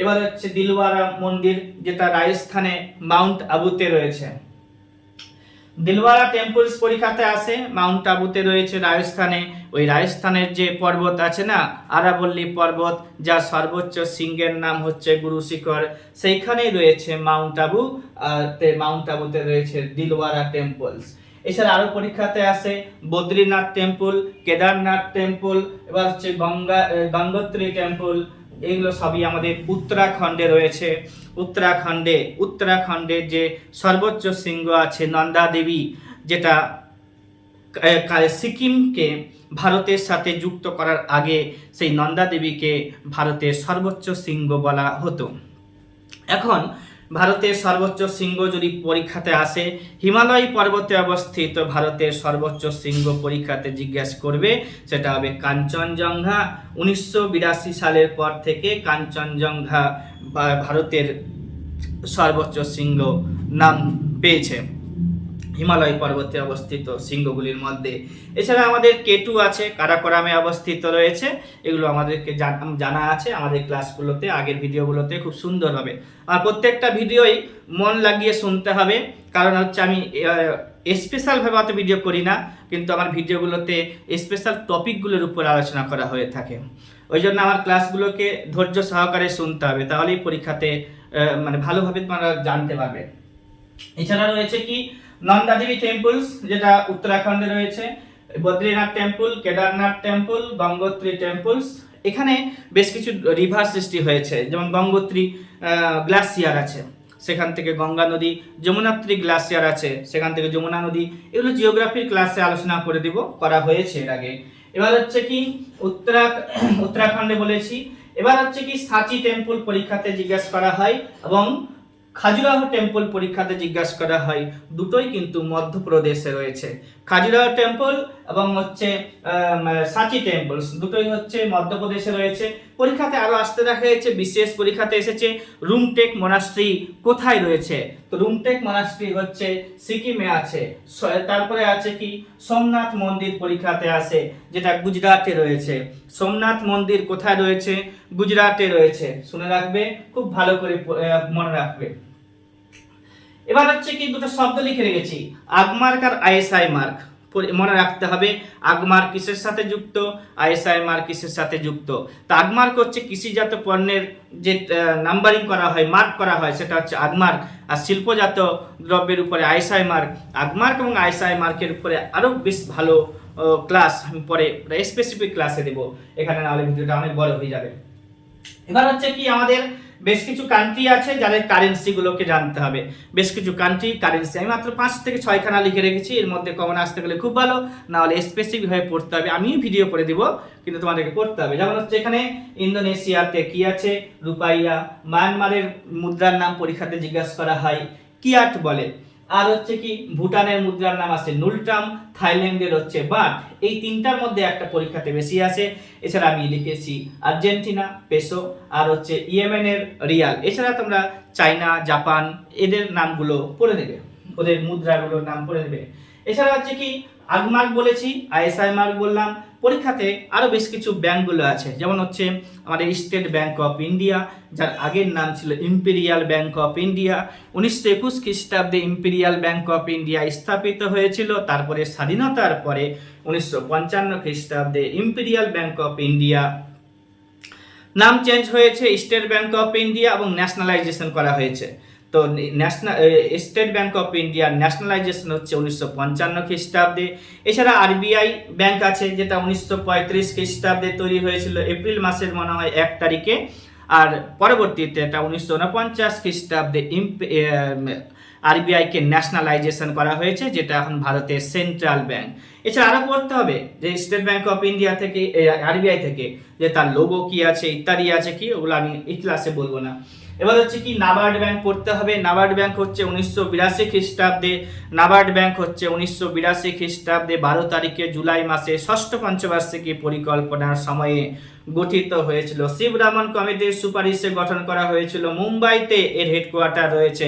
এবার হচ্ছে দিলওয়ারা মন্দির, যেটা রাজস্থানে মাউন্ট আবুতে রয়েছে। দিলওয়ারা টেম্পলস পরীক্ষাতে আসে, মাউন্ট আবুতে রয়েছে রাজস্থানে। ওই রাজস্থানের যে পর্বত আছে না, আরাবল্লী পর্বত, যার সর্বোচ্চ শৃঙ্গের নাম হচ্ছে গুরু শিখর, সেইখানেই রয়েছে মাউন্ট আবু। আর মাউন্ট আবুতে রয়েছে দিলওয়ারা টেম্পলস। এছাড়া আরো পরীক্ষাতে আসে বদ্রীনাথ টেম্পল, কেদারনাথ টেম্পল, এবার হচ্ছে গঙ্গোত্রী টেম্পল। এগুলো সবই আমাদের উত্তরাখণ্ডে রয়েছে। উত্তরাখণ্ডে যে সর্বোচ্চ শৃঙ্গ আছে নন্দা দেবী, যেটা সিকিমকে ভারতের সাথে যুক্ত করার আগে সেই নন্দা দেবীকে ভারতের সর্বোচ্চ শৃঙ্গ বলা হতো। এখন ভারতের সর্বোচ্চ শৃঙ্গ যদি পরীক্ষাতে আসে, হিমালয় পর্বতে অবস্থিত ভারতের সর্বোচ্চ শৃঙ্গ পরীক্ষাতে জিজ্ঞাসা করবে, সেটা হবে কাঞ্চনজঙ্ঘা। 1982 সালের পর থেকে কাঞ্চনজঙ্ঘা ভারতের সর্বোচ্চ শৃঙ্গ নাম পেয়েছে হিমালয় পর্বতে অবস্থিত শৃঙ্গগুলির মধ্যে। এছাড়া আমাদের কেটু আছে, কারাকোরামে অবস্থিত রয়েছে। এগুলো আমাদেরকে জানা আছে আমাদের ক্লাসগুলোতে, আগের ভিডিওগুলোতে খুব সুন্দরভাবে। আর প্রত্যেকটা ভিডিওই মন লাগিয়ে শুনতে হবে, কারণ হচ্ছে আমি স্পেশালভাবে অত ভিডিও করি না, কিন্তু আমার ভিডিওগুলোতে স্পেশাল টপিকগুলোর উপর আলোচনা করা হয়ে থাকে। ওই জন্য আমার ক্লাসগুলোকে ধৈর্য সহকারে শুনতে হবে, তাহলেই পরীক্ষাতে মানে ভালোভাবে তোমরা জানতে পারবে। এছাড়া রয়েছে কি নন্দা দেবী টেম্পলস, যেটা উত্তরাখণ্ডে রয়েছে, Badrinath temple, Kedarnath temple, Gangotri temples. এখানে বেশ কিছু রিভার সৃষ্টি হয়েছে, যেমন গঙ্গোত্রী গ্লাসিয়ার আছে, সেখান থেকে গঙ্গা নদী, যমুনাত্রী গ্লাসিয়ার আছে, সেখান থেকে যমুনা নদী। এগুলো জিওগ্রাফির ক্লাসে আলোচনা করা হয়েছে এর আগে। এবার হচ্ছে কি উত্তরাখণ্ডে বলেছি। এবার হচ্ছে কি সাচি টেম্পল পরীক্ষাতে জিজ্ঞাসা করা হয়, এবং খাজুরাহ টেম্পল পরীক্ষাতে জিজ্ঞাসা করা হয়। দুটোই কিন্তু মধ্যপ্রদেশে রয়েছে। খাজুরাহ টেম্পল এবং হচ্ছে সাচি টেম্পলস দুটোই হচ্ছে মধ্যপ্রদেশে রয়েছে। পরীক্ষাতে আরো আসতে দেখা গেছে, বিশেষ পরীক্ষাতে এসেছে রুমটেক মনাস্ট্রি কোথায় রয়েছে। তো রুমটেক মনাস্ট্রি হচ্ছে সিকিমে আছে। তারপরে আছে কি সোমনাথ মন্দির পরীক্ষাতে আসে, যেটা গুজরাটে রয়েছে। সোমনাথ মন্দির কোথায় রয়েছে? গুজরাটে রয়েছে। শুনে রাখবে, খুব ভালো করে মনে রাখবে। এবার হচ্ছে কি দুটো শব্দ লিখে রেখেছি, আগমার্ক আর আইএসআই মার্ক। মনে রাখতে হবে আগমার্ক কিসের সাথে যুক্ত, আইএসআই মার্ক কিসের সাথে যুক্ত। তো আগমার্ক হচ্ছে কৃষিজাত পণ্যের যে নাম্বারিং করা হয়, মার্ক করা হয়, সেটা হচ্ছে আগমার্ক। আর শিল্পজাত দ্রব্যের উপরে আইএসআই মার্ক। আগমার্ক এবং আইএসআই মার্কের উপরে আরো বেশ ভালো ক্লাস আমি পরে স্পেসিফিক ক্লাসে দেবো, এখানে নাহলে ভিডিওটা অনেক বড় হয়ে যাবে। এবার হচ্ছে কি আমাদের বেশ কিছু কান্ট্রি আছে যাদের কারেন্সি গুলোকে জানতে হবে। বেশ কিছু কান্ট্রি কারেন্সি আমি মাত্র 5 থেকে 6 খানা লিখে রেখেছি, এর মধ্যে কমন আসতে গেলে খুব ভালো, না হলে স্পেসিফিক ভাবে পড়তে হবে। আমি ভিডিও করে দিব, কিন্তু তোমাদেরকে পড়তে হবে। যেমন হচ্ছে এখানে ইন্দোনেশিয়াতে কি আছে, রুপাইয়া। মায়ানমারের মুদ্রার নাম পরীক্ষাতে জিজ্ঞাসা করা হয়, কিয়াট বলে। আর হচ্ছে কি ভুটানের মুদ্রার নাম আছে নুলটাম, থাইল্যান্ডের হচ্ছে বাট। এই তিনটার মধ্যে একটা পরীক্ষাতে বেশি আসে। এছাড়া আমি লিখেছি আর্জেন্টিনা পেসো, আর হচ্ছে ইয়েমেনের রিয়াল। এছাড়া তোমরা চায়না, জাপান, এদের নামগুলো পড়ে নেবে, ওদের মুদ্রাগুলোর নাম পড়ে নেবে। এছাড়া হচ্ছে কি আগমার্ক বলেছি, আইএসআই মার্ক বললাম। পরীক্ষাতে আরো বেশ কিছু ব্যাংকগুলো আছে, যেমন হচ্ছে আমাদের স্টেট ব্যাংক অফ ইন্ডিয়া, যার আগের নাম ছিল ইম্পেরিয়াল ব্যাংক অফ ইন্ডিয়া। 1921 খ্রিস্টাব্দে ইম্পেরিয়াল ব্যাংক অফ ইন্ডিয়া স্থাপিত হয়েছিল। তারপরে স্বাধীনতার পরে 1955 খ্রিস্টাব্দে ইম্পেরিয়াল ব্যাংক অফ ইন্ডিয়া নাম চেঞ্জ হয়েছে স্টেট ব্যাংক অফ ইন্ডিয়া, এবং ন্যাশনালাইজেশন করা হয়েছে। তো স্টেট ব্যাংক অফ ইন্ডিয়ার ন্যাশনালাইজেশন হচ্ছে 1955 খ্রিস্টাব্দে। এছাড়া আরবিআই ব্যাংক আছে, যেটা 1935 খ্রিস্টাব্দে তৈরি হয়েছিল, এপ্রিল মাসের মনে হয় 1 তারিখে। আর পরবর্তীতে এটা 1949 খ্রিস্টাব্দে আরবিআইকে ন্যাশনালাইজেশন করা হয়েছে, যেটা এখন ভারতের সেন্ট্রাল ব্যাংক। এছাড়া আরো পড়তে হবে যে স্টেট ব্যাংক অফ ইন্ডিয়া থেকে, আরবিআই থেকে, যে তার লোগো কি আছে ইত্যাদি আছে কি, ওগুলো আমি এই ক্লাসে বলবো না। এবার হচ্ছে কি নাবার্ড ব্যাংক পড়তে হবে। নাবার্ড ব্যাংক হচ্ছে 1982 খ্রিস্টাব্দে। নাবার্ড ব্যাংক হচ্ছে 1982 খ্রিস্টাব্দে 12 তারিখে জুলাই মাসে ষষ্ঠ পঞ্চবার্ষিকী পরিকল্পনার সময়ে গঠিত হয়েছিল। শিবরামন কমিটির সুপারিশে গঠন করা হয়েছিল। মুম্বাইতে এর হেডকোয়ার্টার রয়েছে।